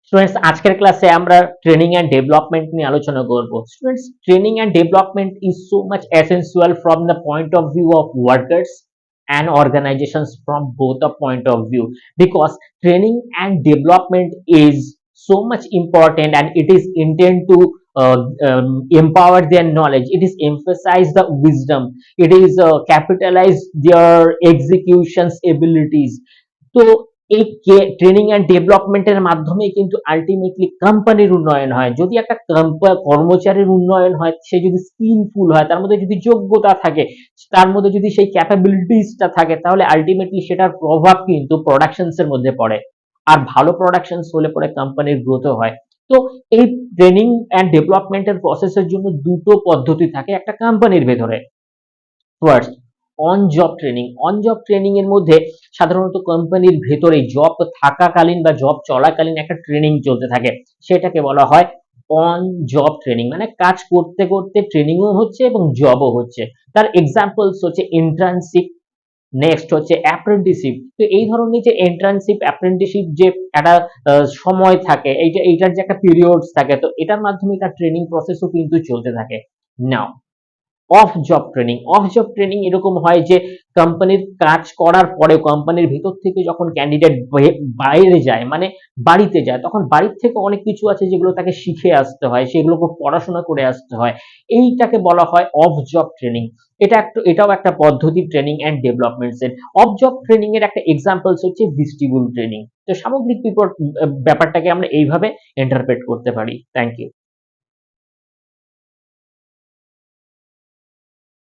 Students, আজকের ক্লাসে আমরা ট্রেনিং এন্ড ডেভেলপমেন্ট নিয়ে আলোচনা করব। Students, training and development is so much essential from the point of view of workers and organizations from both the point of view, because training and development is so much important and it is intended to empower their knowledge, it is emphasize the wisdom, it is capitalize their executions abilities. তো এই training and ডেভেলপমেন্টের মাধ্যমে কিন্তু ultimately কোম্পানির উন্নয়ন হয়। যদি একটা কর্মচারীর উন্নয়ন হয়, সে যদি স্কিলফুল হয়, তার মধ্যে যদি যোগ্যতা থাকে, তার মধ্যে যদি সেই ক্যাপাবিলিটিসটা থাকে, তাহলে আলটিমেটলি সেটার প্রভাব কিন্তু প্রোডাকশনস এর মধ্যে পড়ে। আর ভালো প্রোডাকশনস হলে পরে কোম্পানির গ্রোথও হয়। তো এই ট্রেনিং এন্ড ডেভেলপমেন্টের প্রসেসের জন্য দুটো পদ্ধতি থাকে একটা কোম্পানির ভেতরে। First, on job training. On job training এর মধ্যে সাধারণত কোম্পানির ভেতরে জব থাকাকালীন বা জব চলাকালীন একটা ট্রেনিং চলতে থাকে, সেটাকে বলা হয় অন জব ট্রেনিং। মানে কাজ করতে করতে ট্রেনিংও হচ্ছে এবং জবও হচ্ছে। তার এক্সাম্পলস হচ্ছে ইন্টার্নশিপ, নেক্সট হচ্ছে অ্যাপ্রেন্টিসশিপ। তো এই ধরনের যে ইন্টার্নশিপ অ্যাপ্রেন্টিসশিপ যে একটা সময় থাকে, এইটার যে একটা পিরিয়ডস থাকে, তো এটার মাধ্যমে তার ট্রেনিং প্রসেসও কিন্তু চলতে থাকে। Now, off job training. Off job training এরকম হয় যে কোম্পানির কাজ করার পরে কোম্পানির ভিতর থেকে যখন ক্যান্ডিডেট বাইরে যায়, মানে বাড়িতে যায়, তখন বাড়ির থেকে অনেক কিছু আছে যেগুলো তাকে শিখে আসতে হয়, সেগুলোকে পড়াশোনা করে আসতে হয়। এইটাকে বলা হয় অফ জব ট্রেনিং। এটাও একটা পদ্ধতি ট্রেনিং এন্ড ডেভেলপমেন্টস এর। অফ জব ট্রেনিং এর একটা এক্সাম্পলস হচ্ছে ভিস্টিবুল ট্রেনিং। তো সামগ্রিক ব্যাপারটাকে আমরা এইভাবে ইন্টারপ্রেট করতে পারি। Thank you.